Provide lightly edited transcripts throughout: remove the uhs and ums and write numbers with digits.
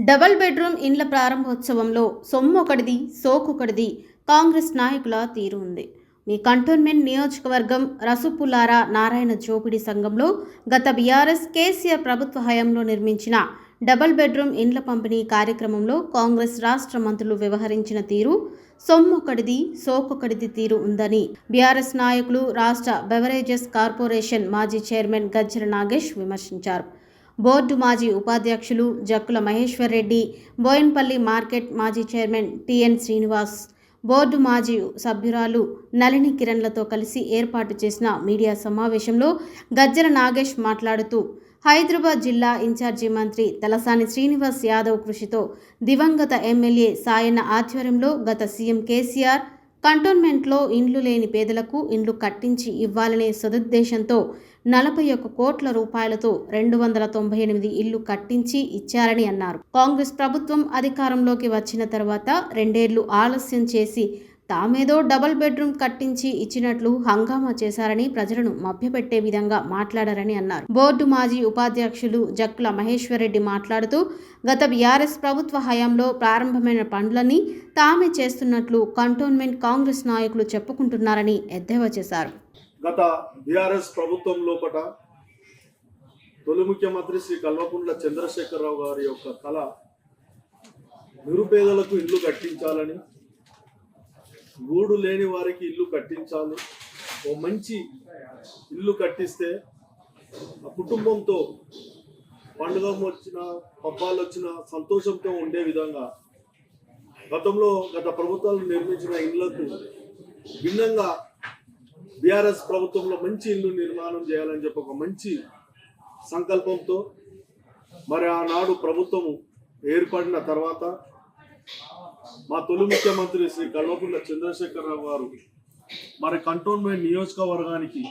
Double bedroom ఇండ్ల ప్రారంభోత్సవంలో సొమ్మొకటిది సోకొకటిది కాంగ్రెస్ నాయకుల తీరు ఉంది. మీ కంటోన్మెంట్ నియోజకవర్గం రసుపుల్లార నారాయణ జోపిడి సంఘంలో గత బీఆర్ఎస్ కేసీఆర్ ప్రభుత్వ హయాంలో నిర్మించిన డబుల్ బెడ్రూమ్ ఇండ్ల పంపిణీ కార్యక్రమంలో కాంగ్రెస్ రాష్ట్ర మంత్రులు వ్యవహరించిన తీరు సొమ్మొకటిది సోకొకటిది తీరు ఉందని బీఆర్ఎస్ నాయకులు రాష్ట్ర బెవరేజెస్ కార్పొరేషన్ మాజీ చైర్మన్ గజ్జల నాగేష్ విమర్శించారు. బోర్డు మాజీ ఉపాధ్యక్షులు జక్కుల మహేశ్వర్ రెడ్డి, బోయిన్పల్లి మార్కెట్ మాజీ చైర్మన్ టిఎన్ శ్రీనివాస్, బోర్డు మాజీ సభ్యురాలు నళిని కిరణ్లతో కలిసి ఏర్పాటు చేసిన మీడియా సమావేశంలో గజ్జల నాగేష్ మాట్లాడుతూ, హైదరాబాద్ జిల్లా ఇన్ఛార్జి మంత్రి తలసాని శ్రీనివాస్ యాదవ్ కృషితో దివంగత ఎమ్మెల్యే సాయన్న ఆధ్వర్యంలో గత సీఎం కేసీఆర్ కంటోన్మెంట్లో ఇండ్లు లేని పేదలకు ఇండ్లు కట్టించి ఇవ్వాలనే సదుద్దేశంతో 41 కోట్ల రూపాయలతో 298 ఇళ్లు కట్టించి ఇచ్చారని అన్నారు. కాంగ్రెస్ ప్రభుత్వం అధికారంలోకి వచ్చిన తర్వాత 2 ఏళ్లు ఆలస్యం చేసి తామేదో డబుల్ బెడ్రూమ్ కట్టించి ఇచ్చినట్లు హంగామా చేశారని ప్రజలను మభ్యపెట్టే విధంగా మాట్లాడారని అన్నారు. బోర్డు మాజీ ఉపాధ్యక్షులు జక్కుల మహేశ్వర్ రెడ్డి మాట్లాడుతూ, గత బీఆర్ఎస్ ప్రభుత్వ హయాంలో ప్రారంభమైన పనులన్నీ తామే చేస్తున్నట్లు కంటోన్మెంట్ కాంగ్రెస్ నాయకులు చెప్పుకుంటున్నారని ఎద్దేవా చేశారు. గత బీఆర్ఎస్ ప్రభుత్వం లోపట తొలి ముఖ్యమంత్రి శ్రీ కల్వకుంట్ల చంద్రశేఖరరావు గారి యొక్క కళ నిరుపేదలకు ఇల్లు కట్టించాలని, గూడు లేని వారికి ఇల్లు కట్టించాలి, ఓ మంచి ఇల్లు కట్టిస్తే ఆ కుటుంబంతో పండుగ వచ్చిన పబ్బాలు వచ్చిన సంతోషంతో ఉండే విధంగా గత ప్రభుత్వాలు నిర్మించిన ఇళ్లకు భిన్నంగా బీఆర్ఎస్ ప్రభుత్వంలో మంచి ఇల్లు నిర్మాణం చేయాలని చెప్పి ఒక మంచి సంకల్పంతో మరి ఆనాడు ప్రభుత్వము ఏర్పడిన తర్వాత మా తొలి ముఖ్యమంత్రి శ్రీ కల్వకుంట్ల చంద్రశేఖరరావు గారు మరి కంటోన్మెంట్ నియోజకవర్గానికి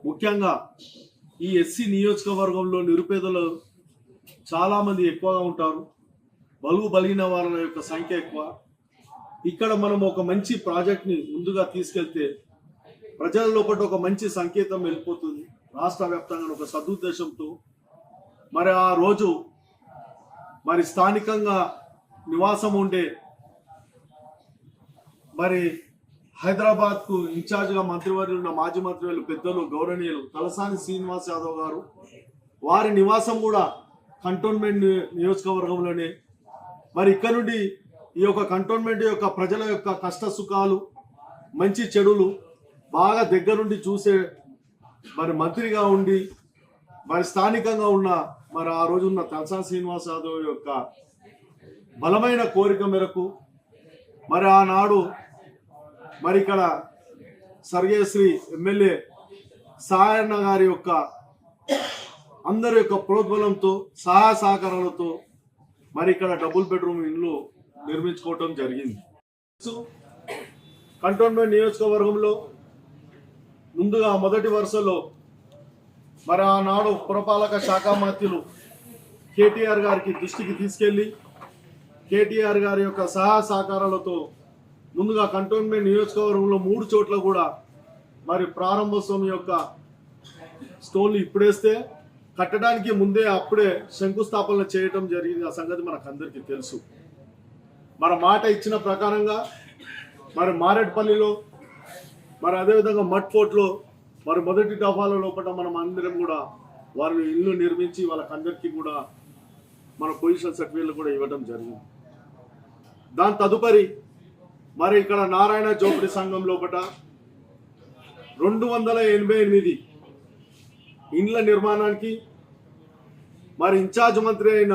ముఖ్యంగా ఈ ఎస్సీ నియోజకవర్గంలో నిరుపేదలు చాలామంది ఎక్కువగా ఉంటారు. బలుగు బలిగిన వారి యొక్క సంఖ్య ఎక్కువ. ఇక్కడ మనం ఒక మంచి ప్రాజెక్ట్ని ముందుగా తీసుకెళ్తే ప్రజల లోపల ఒక మంచి సంకేతం వెళ్ళిపోతుంది. రాష్ట్ర వ్యాప్తంగా ఒక సదుద్దేశంతో మరి ఆ రోజు మరి స్థానికంగా నివాసం ఉండే మరి హైదరాబాద్కు ఇన్ఛార్జ్గా మంత్రివర్యులు ఉన్న మాజీ మంత్రివర్యులు పెద్దలు గౌరవనీయులు తలసాని శ్రీనివాస్ యాదవ్ గారు, వారి నివాసం కూడా కంటోన్మెంట్ నియోజకవర్గంలోనే. మరి ఇక్కడ నుండి ఈ యొక్క కంటోన్మెంట్ యొక్క ప్రజల యొక్క కష్ట సుఖాలు మంచి చెడులు బాగా దగ్గరుండి చూసే మరి మంత్రిగా ఉండి మరి స్థానికంగా ఉన్న మరి ఆ రోజు ఉన్న తలసాని శ్రీనివాస్ యాదవ్ యొక్క బలమైన కోరిక మేరకు మరి ఆనాడు మరి ఇక్కడ స్వర్గీయశ్రీ ఎమ్మెల్యే సాయన్న గారి యొక్క అందరి యొక్క ప్రోద్బలంతో సహాయ సహకారాలతో మరి ఇక్కడ డబుల్ బెడ్రూమ్ ఇల్లు నిర్మించుకోవటం జరిగింది. కంటోన్మెంట్ నియోజకవర్గంలో ముందుగా మొదటి వరుసలో మరి ఆనాడు పురపాలక శాఖ మంత్రులు కేటీఆర్ గారికి దృష్టికి తీసుకెళ్లి కేటీఆర్ గారి యొక్క సహాయ సహకారాలతో ముందుగా కంటోన్మెంట్ నియోజకవర్గంలో 3 చోట్ల కూడా మరి ప్రారంభోత్సవం యొక్క స్టోన్లు ఇప్పుడేస్తే కట్టడానికి ముందే అప్పుడే శంకుస్థాపన చేయటం జరిగింది. ఆ సంగతి మనకు అందరికీ తెలుసు. మన మాట ఇచ్చిన ప్రకారంగా మరి మారేడ్పల్లిలో మరి అదేవిధంగా మట్ఫోర్ట్లో మరి మొదటి దఫాల లోపల మనం అందరం కూడా వారిని ఇల్లు నిర్మించి వాళ్ళకందరికీ కూడా మన పొజిషన్ సర్టిఫికేట్లు కూడా ఇవ్వడం జరిగింది. దాని తదుపరి మరి ఇక్కడ నారాయణ జోపిడి సంఘం లోపల 288 ఇండ్ల నిర్మాణానికి మరి ఇన్ఛార్జ్ మంత్రి అయిన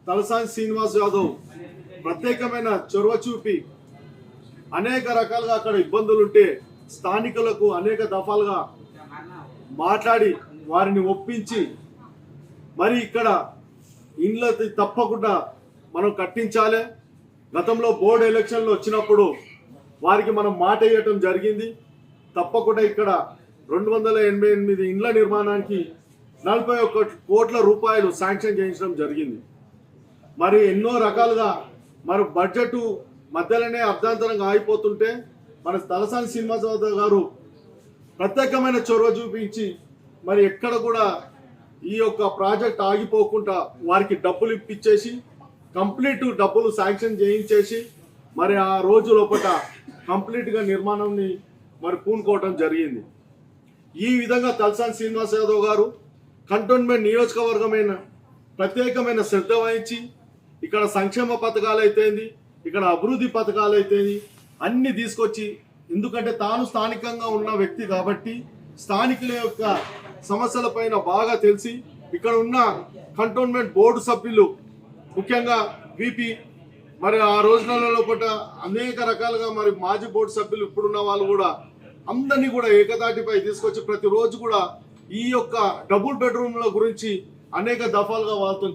తలసాని శ్రీనివాస్ యాదవ్ ప్రత్యేకమైన చొరవ చూపి అనేక రకాలుగా అక్కడ ఇబ్బందులుంటే స్థానికులకు అనేక దఫాలుగా మాట్లాడి వారిని ఒప్పించి మరి ఇక్కడ ఇండ్ల తప్పకుండా మనం కట్టించాలి. గతంలో బోర్డు ఎలక్షన్లు వచ్చినప్పుడు వారికి మనం మాట ఇవ్వటం జరిగింది. తప్పకుండా ఇక్కడ 288 ఇండ్ల నిర్మాణానికి 41 కోట్ల రూపాయలు శాంక్షన్ చేయించడం జరిగింది. మరి ఎన్నో రకాలుగా మరి బడ్జెట్ మధ్యలోనే అర్ధాంతరంగా ఆగిపోతుంటే మన తలసాని శ్రీనివాస్ యాదవ్ గారు ప్రత్యేకమైన చొరవ చూపించి మరి ఎక్కడ కూడా ఈ యొక్క ప్రాజెక్ట్ ఆగిపోకుండా వారికి డబ్బులు ఇప్పించేసి కంప్లీట్ డబ్బులు శాంక్షన్ చేయించేసి మరి ఆ రోజు లోపల కంప్లీట్గా నిర్మాణాన్ని మరి పూనుకోవటం జరిగింది. ఈ విధంగా తలసాని శ్రీనివాస్ యాదవ్ గారు కంటోన్మెంట్ నియోజకవర్గమైన ప్రత్యేకమైన శ్రద్ధ వహించి ఇక్కడ సంక్షేమ పథకాలు అయితేంది, ఇక్కడ అభివృద్ధి పథకాలు అయితేంది అన్ని తీసుకొచ్చి, ఎందుకంటే తాను స్థానికంగా ఉన్న వ్యక్తి కాబట్టి స్థానికుల యొక్క సమస్యల పైన బాగా తెలిసి ఇక్కడ ఉన్న కంటోన్మెంట్ బోర్డు సభ్యులు ముఖ్యంగా విపి మరి ఆ రోజులలో లోపల అనేక రకాలుగా మరి మాజీ బోర్డు సభ్యులు ఇప్పుడున్న వాళ్ళు కూడా అందరినీ కూడా ఏకతాటిపై తీసుకొచ్చి ప్రతిరోజు కూడా ఈ యొక్క డబుల్ బెడ్రూమ్ల గురించి అనేక దఫాలుగా వాళ్ళతో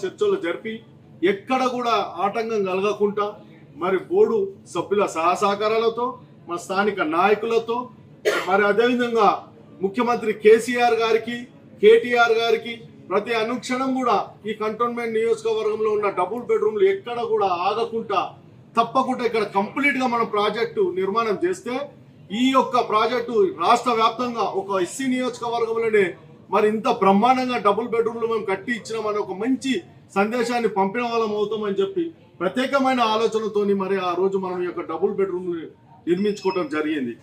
చర్చలు జరిపి ఎక్కడ కూడా ఆటంకం కలగకుండా మరి బోర్డు సభ్యుల సహకారాలతో మన స్థానిక నాయకులతో మరి అదేవిధంగా ముఖ్యమంత్రి కేసీఆర్ గారికి, కేటీఆర్ గారికి ప్రతి అనుక్షణం కూడా ఈ కంటోన్మెంట్ నియోజకవర్గంలో ఉన్న డబుల్ బెడ్రూమ్లు ఎక్కడ కూడా ఆగకుండా తప్పకుండా ఇక్కడ కంప్లీట్గా మనం ప్రాజెక్టు నిర్మాణం చేస్తే ఈ యొక్క ప్రాజెక్టు రాష్ట్ర వ్యాప్తంగా ఒక ఎస్సీ నియోజకవర్గంలోనే మరి ఇంత బ్రహ్మాండంగా డబుల్ బెడ్రూమ్లు మేము కట్టి ఇచ్చినామని ఒక మంచి సందేశాన్ని పంపిన వాళ్ళం అవుతామని చెప్పి ప్రత్యేకమైన ఆలోచనతోని మరి ఆ రోజు మనం ఈ యొక్క డబుల్ బెడ్రూమ్ నిర్మించుకోవడం జరిగింది.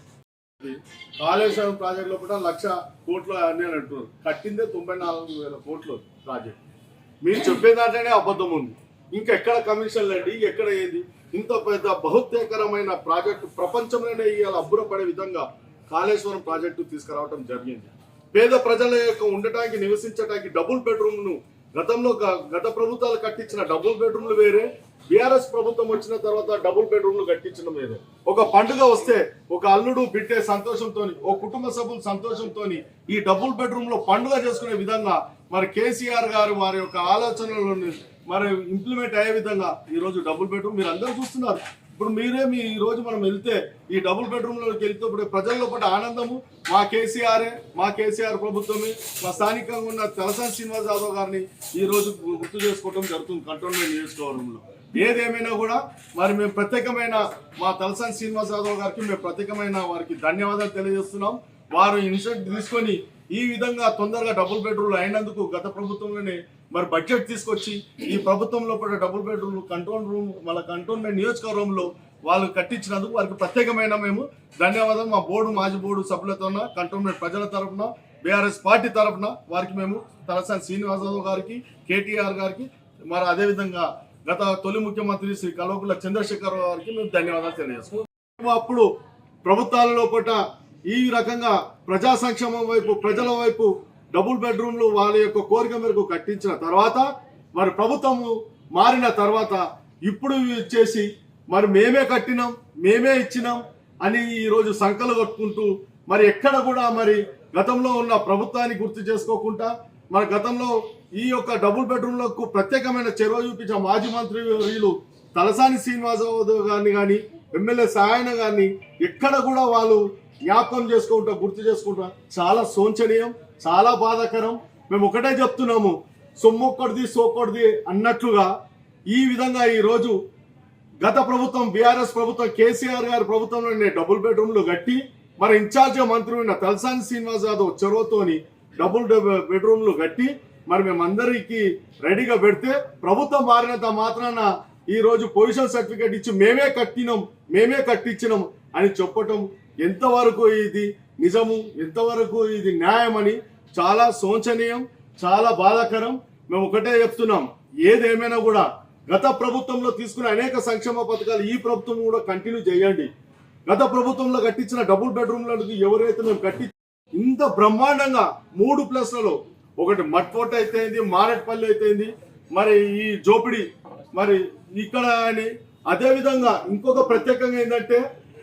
కాళేశ్వరం ప్రాజెక్ట్ లో కూడా 1,00,000 కోట్లు అని అంటున్నారు, కట్టిందే 94,000 కోట్లు ప్రాజెక్ట్. మీరు చెప్పేదాంట్లోనే అబద్ధం ఉంది. ఇంకెక్కడ కమిషన్లు అండి, ఎక్కడ ఏది? ఇంత పెద్ద బహుత్తేకరమైన ప్రాజెక్టు ప్రపంచంలోనే ఇవాళ అబ్బురపడే విధంగా కాళేశ్వరం ప్రాజెక్టు తీసుకురావడం జరిగింది. పేద ప్రజల యొక్క ఉండటానికి, నివసించడానికి డబుల్ బెడ్రూమ్ను గతంలో గత ప్రభుత్వాలు కట్టించిన డబుల్ బెడ్రూమ్లు వేరే, బీఆర్ఎస్ ప్రభుత్వం వచ్చిన తర్వాత డబుల్ బెడ్రూమ్లు కట్టించడం వేరే. ఒక పండుగ వస్తే ఒక అల్లుడు బిడ్డే సంతోషంతో, ఓ కుటుంబ సభ్యుల సంతోషంతో ఈ డబుల్ బెడ్రూమ్ లో పండుగ చేసుకునే విధంగా మరి కేసీఆర్ గారు వారి యొక్క ఆలోచనలను మరి ఇంప్లిమెంట్ అయ్యే విధంగా ఈ రోజు డబుల్ బెడ్రూమ్ మీరు అందరూ చూస్తున్నారు. ఇప్పుడు ఈ రోజు మనం వెళ్తే ఈ డబుల్ బెడ్రూమ్ లోకి వెళ్తే ఇప్పుడు ప్రజల్లో పాటు ఆనందము మా కేసీఆర్ ప్రభుత్వమే, మా స్థానికంగా ఉన్న తలసాని శ్రీనివాస్ యాదవ్ గారిని ఈ రోజు గుర్తు చేసుకోవడం జరుగుతుంది కంటోన్మెంట్ నియోజకవర్గంలో. ఏదేమైనా కూడా మరి మేము ప్రత్యేకమైన మా తలసాని శ్రీనివాస్ యాదవ్ గారికి మేము ప్రత్యేకమైన వారికి ధన్యవాదాలు తెలియజేస్తున్నాం. వారు ఇనిషియేటివ్ తీసుకొని ఈ విధంగా తొందరగా డబుల్ బెడ్రూమ్లు అయినందుకు గత ప్రభుత్వంలోనే మరి బడ్జెట్ తీసుకొచ్చి ఈ ప్రభుత్వంలో కూడా డబుల్ బెడ్రూమ్ కంటోన్మెంట్ నియోజకవర్గంలో వాళ్ళు కట్టించినందుకు వారికి ప్రత్యేకమైన మేము ధన్యవాదాలు మా మాజీ బోర్డు సభ్యులతో, కంటోన్మెంట్ ప్రజల తరఫున, బీఆర్ఎస్ పార్టీ తరఫున వారికి మేము తలసాని శ్రీనివాస్ యాదవ్ గారికి, కేటీఆర్ గారికి, మరి అదేవిధంగా గత తొలి ముఖ్యమంత్రి శ్రీ కల్వకుంట్ల చంద్రశేఖర్ గారికి మేము ధన్యవాదాలు తెలియజేస్తున్నాం. అప్పుడు ప్రభుత్వాలలో పూట ఈ రకంగా ప్రజా సంక్షేమం వైపు, ప్రజల వైపు డబుల్ బెడ్రూమ్లు వాళ్ళ యొక్క కోరిక మేరకు కట్టించిన తర్వాత మరి ప్రభుత్వము మారిన తర్వాత ఇప్పుడు చేసి మరి మేమే కట్టినాం, మేమే ఇచ్చినాం అని ఈరోజు సంకలు కట్టుకుంటూ మరి ఎక్కడ కూడా మరి గతంలో ఉన్న ప్రభుత్వాన్ని గుర్తు చేసుకోకుండా మరి గతంలో ఈ యొక్క డబుల్ బెడ్రూమ్లకు ప్రత్యేకమైన చొరవ చూపించిన మాజీ మంత్రి వీళ్ళు తలసాని శ్రీనివాసరావు గారిని కానీ, ఎమ్మెల్యే సాయన గారిని ఎక్కడ కూడా వాళ్ళు జ్ఞాపకం చేసుకుంటా, గుర్తు చేసుకుంటా చాలా శోచనీయం, చాలా బాధాకరం. మేము ఒకటే చెప్తున్నాము, సొమ్మొక్కడిది సోకొడిది అన్నట్లుగా ఈ విధంగా ఈరోజు గత ప్రభుత్వం బీఆర్ఎస్ ప్రభుత్వం కేసీఆర్ గారి ప్రభుత్వంలోనే డబుల్ బెడ్రూమ్లు కట్టి మరి ఇన్ఛార్జ్ మంత్రి ఉన్న తలసాని శ్రీనివాస్ యాదవ్ చొరవతోని డబుల్ బెడ్రూమ్లు కట్టి మరి మేమందరికి రెడీగా పెడితే ప్రభుత్వం మారినంత మాత్రాన ఈ రోజు పొజిషన్ సర్టిఫికేట్ ఇచ్చి మేమే కట్టించినాం అని చెప్పటం ఎంతవరకు ఇది నిజము, ఎంతవరకు ఇది న్యాయం అని చాలా శోచనీయం, చాలా బాధాకరం. మేము ఒకటే చెప్తున్నాం, ఏదేమైనా కూడా గత ప్రభుత్వంలో తీసుకున్న అనేక సంక్షేమ పథకాలు ఈ ప్రభుత్వం కూడా కంటిన్యూ చేయండి. గత ప్రభుత్వంలో కట్టించిన డబుల్ బెడ్రూమ్లకు ఎవరైతే మేము కట్టి ఇంత బ్రహ్మాండంగా 3 ప్లేస్లలో, ఒకటి మట్కోట అయితేంది, మారేట్పల్లి అయితేంది, మరి ఈ జోపిడి మరి ఇక్కడ అని, అదేవిధంగా ఇంకొక ప్రత్యేకంగా ఏంటంటే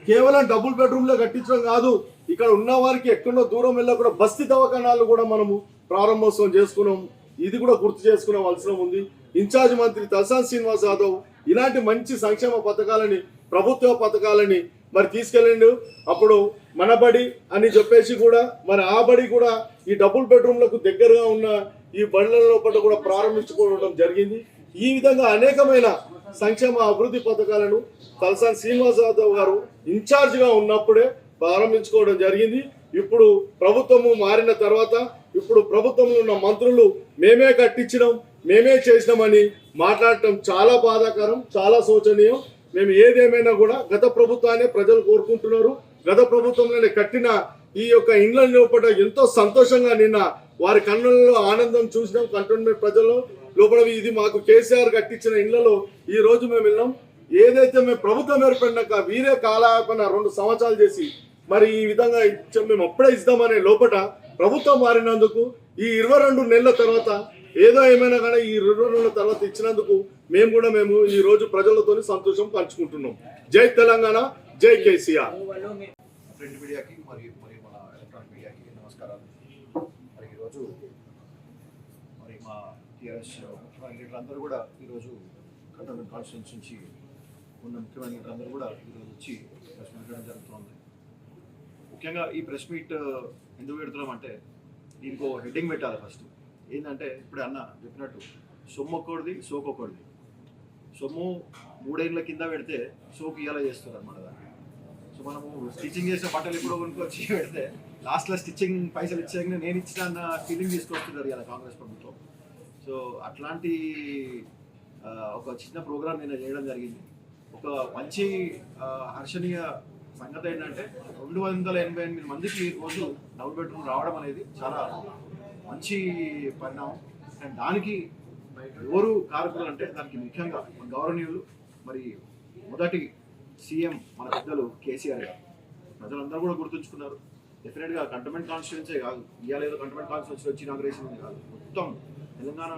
కేవలం డబుల్ బెడ్రూమ్లో కట్టించడం కాదు, ఇక్కడ ఉన్న వారికి ఎక్కడో దూరం వెళ్ళా కూడా బస్తీ దవాఖానాలు కూడా మనము ప్రారంభోత్సవం చేసుకున్నాం. ఇది కూడా గుర్తు చేసుకునే అవసరం ఉంది. ఇన్ఛార్జ్ మంత్రి తలసాని శ్రీనివాస్ యాదవ్ ఇలాంటి మంచి సంక్షేమ పథకాలని, ప్రభుత్వ పథకాలని మరి తీసుకెళ్ళండు. అప్పుడు మన బడి అని చెప్పేసి కూడా మరి ఆ బడి కూడా ఈ డబుల్ బెడ్రూమ్లకు దగ్గరగా ఉన్న ఈ బడుల లోపల కూడా ప్రారంభించుకోవడం జరిగింది. ఈ విధంగా అనేకమైన సంక్షేమ అభివృద్ధి పథకాలను తలసాని శ్రీనివాస్ యాదవ్ గారు ఇన్ఛార్జ్గా ఉన్నప్పుడే ప్రారంభించుకోవడం జరిగింది. ఇప్పుడు ప్రభుత్వము మారిన తర్వాత ఇప్పుడు ప్రభుత్వంలో ఉన్న మంత్రులు మేమే కట్టించినాం, మేమే చేసినామని మాట్లాడటం చాలా బాధాకరం, చాలా శోచనీయం. మేము ఏదేమైనా కూడా గత ప్రభుత్వాన్ని ప్రజలు కోరుకుంటున్నారు. గత ప్రభుత్వంలోనే కట్టిన ఈ యొక్క ఇండ్ల లోపల ఎంతో సంతోషంగా నిన్న వారి కన్నులలో ఆనందం చూసినాం. కంటోన్మెంట్ ప్రజల్లో లోపల ఇది మాకు కేసీఆర్ కట్టించిన ఇళ్లలో ఈ రోజు మేము వెళ్ళాం. ఏదైతే మేము ప్రభుత్వం ఏర్పడినాక వీరే కాలయాపన 2 సంవత్సరాలు చేసి మరి ఈ విధంగా మేము అప్పుడే ఇస్తామనే లోపల ప్రభుత్వం మారినందుకు ఈ 22 నెలల తర్వాత ఏదో ఏమైనా కానీ ఈ 22 నెలల తర్వాత ఇచ్చినందుకు మేము ఈ రోజు ప్రజలతో సంతోషం పంచుకుంటున్నాం. జై తెలంగాణ, జై కేసీఆర్. ప్రింట్ మీడియాకి మరియు మన ఎలక్ట్రానిక్ మీడియాకి నమస్కారాలు. మరి ఈరోజు మరి మా టీఆర్ఎస్ ముఖ్యమైన లీడర్లందరూ కూడా ఈరోజు కంటోన్మెంట్ కాన్స్టిట్యూన్సీ నుంచి ఉన్న ముఖ్యమైన లీడర్లందరూ కూడా ఈరోజు వచ్చి ప్రెస్ మీట్ పెట్టడం జరుగుతుంది. ముఖ్యంగా ఈ ప్రెస్ మీట్ ఎందుకు పెడుతున్నామంటే దీనికి హెడ్డింగ్ పెట్టాలి. ఫస్ట్ ఏంటంటే ఇప్పుడే అన్న చెప్పినట్టు సొమ్ము ఒక్కడిది, సోకు ఒక్కడిది. సొమ్ము 3 ఏళ్ళ కింద పెడితే సోకు ఇయ్యాల చేస్తారు అన్నమాట దాన్ని. సో మనము స్టిచ్చింగ్ చేసిన బట్టలు ఎప్పుడో కొనుక్కొచ్చి పెడితే లాస్ట్లో స్టిచ్చింగ్ పైసలు ఇచ్చాక నేను ఇచ్చిన అన్న ఫీలింగ్ తీసుకొస్తున్నారు ఇలా కాంగ్రెస్ ప్రభుత్వం. సో అట్లాంటి ఒక చిన్న ప్రోగ్రామ్ నేను చేయడం జరిగింది. ఒక మంచి హర్షణీయ సంగతి ఏంటంటే 288 మందికి రోజు డబుల్ బెడ్రూమ్ రావడం అనేది చాలా మంచి పరిణామం. అండ్ దానికి ఎవరు కారకులు అంటే దానికి ముఖ్యంగా మన గౌరవనీయులు మరి మొదటి సీఎం మన పెద్దలు కేసీఆర్ గారు. ప్రజలందరూ కూడా గుర్తుంచుకున్నారు. డెఫినెట్గా కంటోన్మెంట్ కాన్స్టిట్యూన్సీ కాదు, ఇవాళ ఏదో కంటోన్మెంట్ కాన్స్టిట్యూన్సీ వచ్చి ఇనాగ్రేషన్ కాదు, మొత్తం తెలంగాణ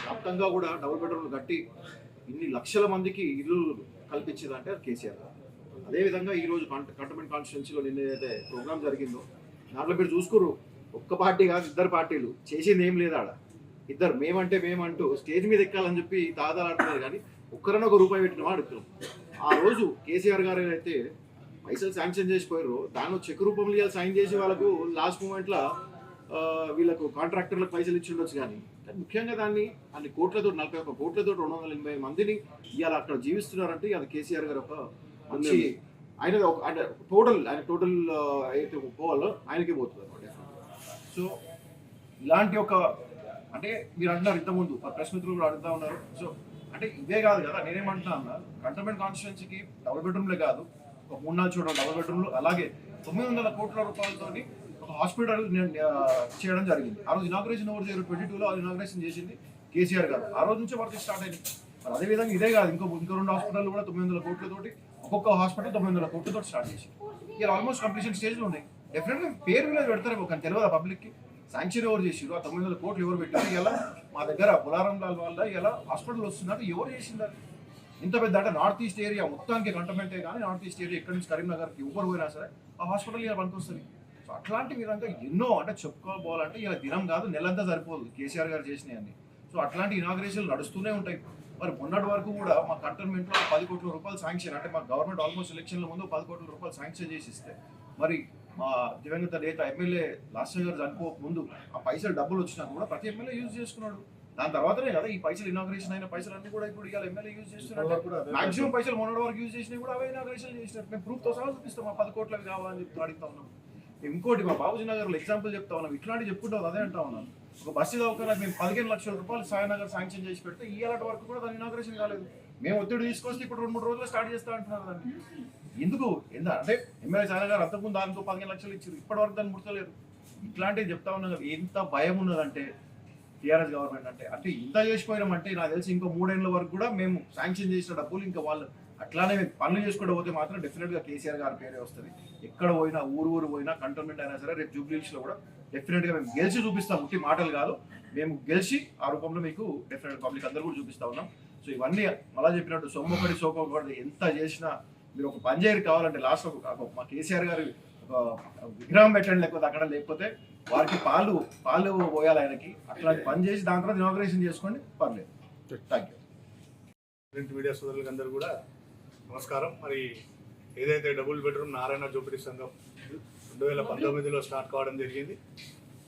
వ్యాప్తంగా కూడా డబుల్ బెడ్రూమ్లు కట్టి ఇన్ని లక్షల మందికి ఇల్లు కల్పించేదంటే కేసీఆర్ గారు. అదేవిధంగా ఈరోజు కంటోన్మెంట్ కాన్స్టిట్యూన్సీలో నిన్న ఏదైతే ప్రోగ్రామ్ జరిగిందో దాంట్లో మీరు చూసుకోరు, ఒక్క పార్టీ కాదు 2 పార్టీలు చేసింది ఏం లేదు. ఆడ ఇద్దరు మేమంటూ స్టేజ్ మీద ఎక్కాలని చెప్పి తాదాలాడుతున్నారు, కానీ ఒక్కరైనా ఒక రూపాయి పెట్టిన వాడు ఇద్దరు. ఆ రోజు కేసీఆర్ గారు అయితే పైసలు శాంక్షన్ చేసిపోయారు, దానిలో చెక్ రూపంలో ఇవాళ సైన్ చేసి వాళ్ళకు లాస్ట్ మూమెంట్లో వీళ్ళకు కాంట్రాక్టర్లకు పైసలు ఇచ్చి ఉండొచ్చు. కానీ ముఖ్యంగా దాన్ని అన్ని కోట్లతో 41 కోట్లతో 280 మందిని ఇవాళ అక్కడ జీవిస్తున్నారంటే అది కేసీఆర్ గారు ఒక మంచి ఆయన టోటల్ అయితే పోవాలో ఆయనకే పోతుంది అనమాట. సో ఇలాంటి ఒక అంటే మీరు అంటున్నారు ఇంతకుముందు ప్రెస్ మిత్రులు కూడా అడుగుతా ఉన్నారు. సో అంటే ఇదే కాదు కదా, నేనేమంటున్నా అన్న కంటోన్మెంట్ కాన్స్టిట్యున్సీకి డబుల్ బెడ్రూమ్లే కాదు, ఒక 3-4 చోట్ల డబుల్ బెడ్రూమ్లు, అలాగే 900 కోట్ల రూపాయలతో ఒక హాస్పిటల్ చేయడం జరిగింది. ఆ రోజు ఇనాగ్రేషన్ ఓవర్ 2022లో ఇనాగ్రేషన్ చేసింది కేసీఆర్ గారు. ఆ రోజు నుంచే వర్క్ స్టార్ట్ అయింది. మరి అదేవిధంగా ఇదే కాదు, ఇంకో 2 హాస్పిటల్ కూడా 900 కోట్లతోటి, ఒక్కొక్క హాస్పిటల్ 900 కోట్లతో స్టార్ట్ చేసి ఇలా ఆల్మోస్ట్ కంప్లీషన్ స్టేజ్లో ఉన్నాయి. డెఫినెట్గా పేరు మీద పెడతారేమో కానీ తెలియదు పబ్లిక్కి. శాంక్షన్ ఎవరు చేసిరు, ఆ 900 కోట్లు ఎవరు పెట్టారు, ఇలా మా దగ్గర పులారం లాల్ వల్ల ఇలా హాస్పిటల్ వస్తున్నట్టు ఎవరు చేసిందారు ఇంత పెద్ద అంటే నార్త్ ఈస్ట్ ఏరియా మొత్తానికి కంటోన్మెంటే కానీ నార్త్ ఈస్ట్ ఏరియా ఎక్కడి నుంచి కరీంనగర్కి ఎవరు పోయినా సరే ఆ హాస్పిటల్ ఇలా పనికొస్తుంది. సో అట్లాంటి విధంగా ఎన్నో అంటే చెప్పుకోవాలంటే ఇలా దినం కాదు నెలంతా సరిపోదు కేసీఆర్ గారు చేసినాయని. సో అట్లాంటి ఇనాగ్రేషన్లు నడుస్తూనే ఉంటాయి. మరి మొన్నటి వరకు కూడా మా కంటోన్మెంట్లో 10 కోట్ల రూపాయలు శాంక్షన్, అంటే మా గవర్నమెంట్ ఆల్మోస్ట్ ఎలక్షన్ల ముందు 10 కోట్ల రూపాయలు శాంక్షన్ చేసి ఇస్తే మరి మా దివంగత నేత ఎమ్మెల్యే లాస్ట్ గారు చనిపోక ముందు ఆ పైసలు డబ్బులు వచ్చినాక కూడా ప్రతి ఎమ్మెల్యే యూజ్ చేసుకున్నాడు. దాని తర్వాతనే కదా ఈ పైసలు ఇనాగ్రేషన్ అయిన పైసలు అన్ని కూడా ఇప్పుడు ఇవాళ ఎమ్మెల్యే యూజ్ చేస్తున్నారు. మాక్సిమం పైసలు మొన్నటి వరకు యూజ్ చేసినా కూడా అవే ఇనాగ్రేషన్ చేసినట్టు మేము ప్రూఫ్తో సహా చూపిస్తాం. మా 10 కోట్లవి కావాలని చెప్పి అడుగుతా ఉన్నాం. ఇంకోటి మా బాబుజీ నగర్లో ఎగ్జాంపుల్ చెప్తా ఉన్నాం, ఇట్లాంటి చెప్పుకుంటాం అదే అంటా ఉన్నాను. ఒక బస్సు చౌకగా మేము 15 లక్షల రూపాయలు సాయనగర్ శాంక్షన్ చేసి పెడితే ఇవాళ వరకు కూడా దాని ఇనాగ్రేషన్ కాలేదు. మేము ఒత్తిడి తీసుకొస్తే ఇప్పుడు 2-3 రోజుల్లో స్టార్ట్ చేస్తా అంటున్నారు దాన్ని. ఎందుకు అంటే ఎమ్మెల్యే సాయనగర్ అంతకుముందు దానితో 15 లక్షలు ఇచ్చారు, ఇప్పటి వరకు దాన్ని ముడతలేదు. ఇట్లాంటివి చెప్తా ఉన్నాం కదా. ఎంత భయం ఉన్నదంటే టీఆర్ఎస్ గవర్నమెంట్ అంటే ఇంత చేసిపోయినామంటే నాకు తెలిసి ఇంకో 3 ఏళ్ళ వరకు కూడా మేము శాంక్షన్ చేసిన డబ్బులు ఇంకా వాళ్ళు అట్లానే పనులు చేసుకుంటూ పోతే మాత్రం డెఫినెట్గా కేసీఆర్ గారి పేరే వస్తుంది. ఎక్కడ పోయినా ఊరు పోయినా కంటోన్మెంట్ అయినా సరే రేపు జూబ్లీహిల్స్లో కూడా డెఫినెట్గా మేము గెలిచి చూపిస్తాం. ఉట్టి మాటలు కాదు, మేము గెలిచి ఆ రూపంలో మీకు డెఫినెట్ పబ్లిక్ అందరూ కూడా చూపిస్తా ఉన్నాం. సో ఇవన్నీ అలా చెప్పినట్టు సొమ్మొకటి సోకొకటి ఎంత చేసినా మీరు ఒక పంజాయిరు కావాలంటే లాస్ట్ మా కేసీఆర్ గారు ఒక విగ్రహం పెట్టండి, లేకపోతే అక్కడ లేకపోతే వారికి పాలు పోయాలి ఆయనకి. అట్లాంటి పని చేసి దాని తర్వాత ఇనాగ్రేషన్ చేసుకోండి, పర్లేదు. Thank you. ప్రింట్ మీడియా సోదరులకు అందరూ కూడా నమస్కారం. మరి ఏదైతే డబుల్ బెడ్రూమ్ నారాయణ జోపిడి సంఘం 2019లో స్టార్ట్ కావడం జరిగింది.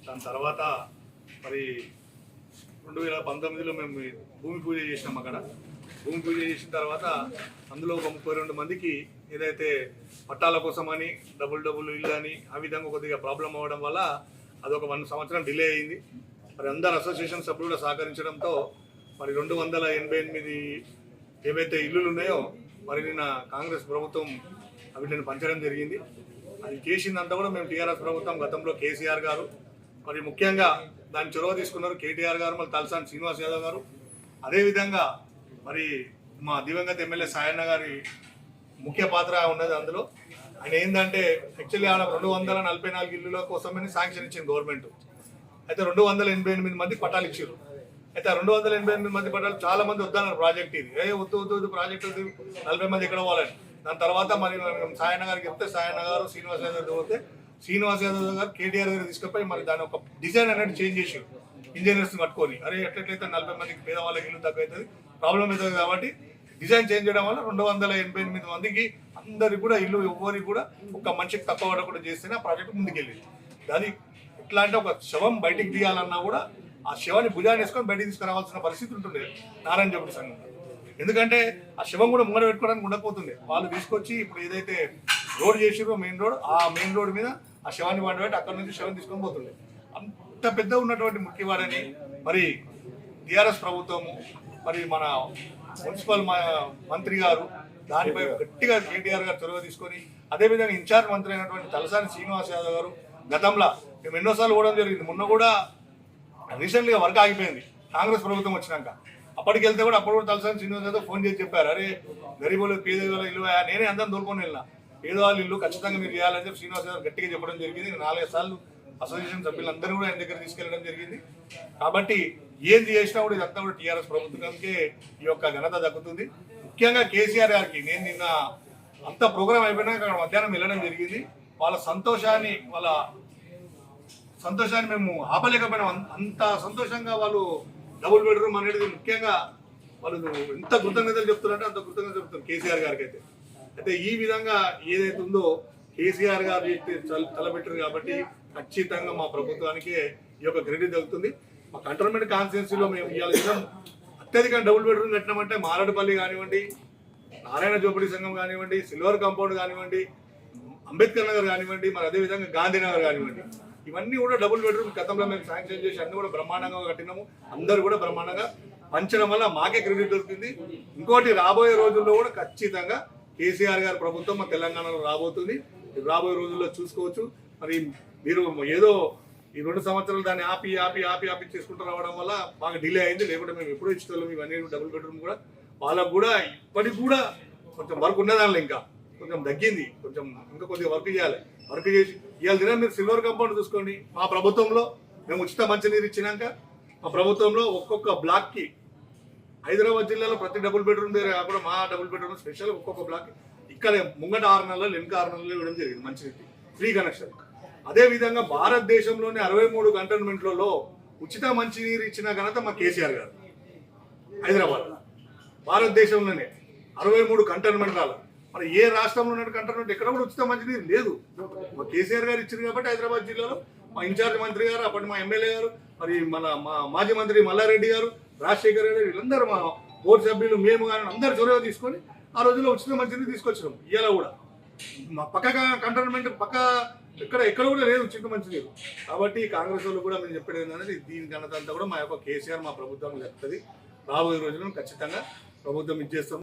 దాని తర్వాత మరి 2019లో మేము భూమి పూజ చేసినాం. అక్కడ భూమి పూజ చేసిన తర్వాత అందులో ఒక 32 మందికి ఏదైతే పట్టాల కోసమని డబుల్ ఇల్లు అని ఆ విధంగా కొద్దిగా ప్రాబ్లం అవ్వడం వల్ల అదొక 1 సంవత్సరం డిలే అయింది. మరి అందరు అసోసియేషన్ సభ్యులు కూడా సహకరించడంతో మరి 288 ఏవైతే ఇల్లులు ఉన్నాయో మరి నిన్న కాంగ్రెస్ ప్రభుత్వం వీటిని పంచడం జరిగింది. అది చేసిందంతా కూడా మేము టీఆర్ఎస్ ప్రభుత్వం గతంలో కేసీఆర్ గారు మరి ముఖ్యంగా దాని చొరవ తీసుకున్నారు కేటీఆర్ గారు, మళ్ళీ తలసాని శ్రీనివాస్ యాదవ్ గారు. అదేవిధంగా మరి మా దివంగత ఎమ్మెల్యే సాయన్న గారి ముఖ్య పాత్ర ఉన్నది అందులో. ఆయన ఏంటంటే యాక్చువల్లీ ఆడ 244 ఇల్లుల కోసమని శాంక్షన్ ఇచ్చింది గవర్నమెంట్. అయితే 288 మంది పట్టాలు ఇచ్చారు. అయితే 288 మంది పట్టాలు చాలా మంది వద్దన్నారు ప్రాజెక్ట్ ఇది. వద్దు ప్రాజెక్ట్ 40 మంది ఎక్కడ పోవాలని. దాని తర్వాత మరి సాయన్న గారికి చెప్తే సాయన్న గారు శ్రీనివాస్ యాదవ్ పోతే శ్రీనివాస్ యాదవ్ గారు కేటీఆర్ గారు తీసుకుపోయి మరి దాని ఒక డిజైన్ అనేది చేంజ్ చేసారు ఇంజనీర్స్ కట్టుకొని. అరే ఎట్లయితే 40 మందికి పేదవాళ్ళకి ఇల్లు తక్కువ అవుతుంది, ప్రాబ్లం అవుతుంది కాబట్టి డిజైన్ చేంజ్ చేయడం వల్ల 288 మందికి అందరికి కూడా ఇల్లు ఎవ్వరికి కూడా ఒక మనిషికి తక్కువ పడకుండా చేస్తేనే ఆ ప్రాజెక్ట్ ముందుకెళ్ళింది. అది ఎట్లా అంటే ఒక శవం బయటికి తీయాలన్నా కూడా ఆ శవాన్ని భుజాన్ని వేసుకొని బయటికి తీసుకురావాల్సిన పరిస్థితి ఉంటుంది నారాయణ జోపిడి సంఘం. ఎందుకంటే ఆ శవం కూడా ముంగడ పెట్టుకోవడానికి ఉండకపోతుంది. వాళ్ళు తీసుకొచ్చి ఇప్పుడు ఏదైతే రోడ్ చేసిరో మెయిన్ రోడ్, ఆ మెయిన్ రోడ్ మీద ఆ శవాన్ని వండబెట్టి అక్కడ నుంచి శవం తీసుకొని పోతుండే. అంత పెద్ద ఉన్నటువంటి ముఖ్యవాడని మరి టీఆర్ఎస్ ప్రభుత్వము మరి మన మున్సిపల్ మంత్రి గారు దానిపై గట్టిగా కేటీఆర్ గారు చొరవ తీసుకొని, అదేవిధంగా ఇన్ఛార్జ్ మంత్రి అయినటువంటి తలసాని శ్రీనివాస్ యాదవ్ గారు గతంలో మేము ఎన్నోసార్లు పోవడం జరిగింది. మొన్న కూడా రీసెంట్గా వర్క్ ఆగిపోయింది కాంగ్రెస్ ప్రభుత్వం వచ్చినాక. అప్పటికి వెళ్తే కూడా అప్పుడు కూడా తలసాని శ్రీనివాస్ యాదవ్ ఫోన్ చేసి చెప్పారు, అరే గరీబులు పేదవాళ్ళ ఇల్లు నేనే అందరం దొరుకుని వెళ్ళినా, పేదవాళ్ళ ఇల్లు ఖచ్చితంగా మీరు చేయాలని చెప్పి శ్రీనివాస్ యాదవ్ గట్టిగా చెప్పడం జరిగింది. 4 సార్లు అసోసియేషన్ సభ్యులందరూ కూడా ఆయన దగ్గర తీసుకెళ్లడం జరిగింది. కాబట్టి ఏం చేసినా కూడా ఇదంతా కూడా టీఆర్ఎస్ ప్రభుత్వానికే ఈ యొక్క ఘనత దక్కుతుంది. ముఖ్యంగా కేసీఆర్ గారికి నేను నిన్న అంత ప్రోగ్రామ్ అయిపోయినాక అక్కడ మధ్యాహ్నం వెళ్ళడం జరిగింది. వాళ్ళ సంతోషాన్ని మేము ఆపలేకపోయినాం. అంత సంతోషంగా వాళ్ళు డబుల్ బెడ్రూమ్ అనేది ముఖ్యంగా వాళ్ళు ఎంత కృతజ్ఞతలు చెప్తున్నారంటే అంత కృతజ్ఞతలు చెప్తున్నారు కేసీఆర్ గారికి. అయితే ఈ విధంగా ఏదైతే ఉందో కేసీఆర్ గారు తలపెట్టారు కాబట్టి ఖచ్చితంగా మా ప్రభుత్వానికి ఈ యొక్క క్రెడిట్ దక్కుతుంది. మా కంటోన్మెంట్ కాన్స్టిట్యున్సీలో మేము ఇవాళ అత్యధిక డబుల్ బెడ్రూమ్ కట్టినామంటే మారడపల్లి కానివ్వండి, నారాయణ జోపిడి సంఘం కానివ్వండి, సిల్వర్ కాంపౌండ్ కానివ్వండి, అంబేద్కర్ నగర్ కానివ్వండి, మరి అదేవిధంగా గాంధీనగర్ కానివ్వండి, ఇవన్నీ కూడా డబుల్ బెడ్రూమ్ గతంలో మేము శాంక్షన్ చేసి అన్ని కూడా బ్రహ్మాండంగా కట్టినాము. అందరూ కూడా బ్రహ్మాండంగా పంచడం వల్ల మాకే క్రెడిట్ దొరికింది. ఇంకోటి రాబోయే రోజుల్లో కూడా ఖచ్చితంగా కేసీఆర్ గారి ప్రభుత్వం మా తెలంగాణలో రాబోతుంది. రాబోయే రోజుల్లో చూసుకోవచ్చు. మరి మీరు ఏదో ఈ 2 సంవత్సరాలు దాన్ని ఆపి చేసుకుంటూ రావడం వల్ల బాగా డిలే అయింది. లేకుంటే మేము ఎప్పుడూ ఇచ్చేవాళ్ళం ఇవన్నీ డబుల్ బెడ్రూమ్ కూడా. వాళ్ళకు కూడా ఇప్పటికి కూడా కొంచెం వర్క్ ఉన్నదానిలో ఇంకా కొంచెం తగ్గింది. కొంచెం ఇంకా కొద్దిగా వర్క్ చేయాలి. వర్క్ చేసి ఇవాళ దినం మీరు సిల్వర్ కాంపౌండ్ చూసుకోండి. మా ప్రభుత్వంలో మేము ఉచిత మంచినీరు ఇచ్చినాక మా ప్రభుత్వంలో ఒక్కొక్క బ్లాక్కి హైదరాబాద్ జిల్లాలో ప్రతి డబుల్ బెడ్రూమ్ దగ్గర కాకుండా మా డబుల్ బెడ్రూమ్ స్పెషల్ ఒక్కొక్క బ్లాక్ ఇక్కడ ముంగట 6 నెలలు వెనుక 6 నెలలు ఇవ్వడం జరిగింది మంచినీటి ఫ్రీ కనెక్షన్. అదేవిధంగా భారతదేశంలోని 63 కంటోన్మెంట్లలో ఉచిత మంచినీరు ఇచ్చిన ఘనత మా కేసీఆర్ గారు. హైదరాబాద్ భారతదేశంలోనే 63 కంటోన్మెంట్లలో మరి ఏ రాష్ట్రంలో ఉన్న కంటోన్మెంట్ ఎక్కడ కూడా ఉచిత మంచినీరు లేదు. మా కేసీఆర్ గారు ఇచ్చారు కాబట్టి హైదరాబాద్ జిల్లాలో మా ఇన్ఛార్జ్ మంత్రి గారు, అప్పటి మా ఎమ్మెల్యే గారు, మరి మా మాజీ మంత్రి మల్లారెడ్డి గారు, రాజశేఖర్ గారు, వీళ్ళందరూ మా బోర్డు సభ్యులు మేము కానీ అందరు చొరవ తీసుకొని ఆ రోజుల్లో ఉచిత మంచినీరు తీసుకొచ్చినాం. ఇవాళ కూడా మా పక్క కంటోన్మెంట్ పక్క ఎక్కడ కూడా లేదు ఉచిత మంచినీరు. కాబట్టి కాంగ్రెస్ వాళ్ళు కూడా మేము చెప్పేది ఏంటంటే దీని ఘనత అంతా కూడా మా యొక్క కేసీఆర్ మా ప్రభుత్వం చెప్తుంది. రాబోయే రోజులను ఖచ్చితంగా ప్రభుత్వం ఇచ్చేస్తాం.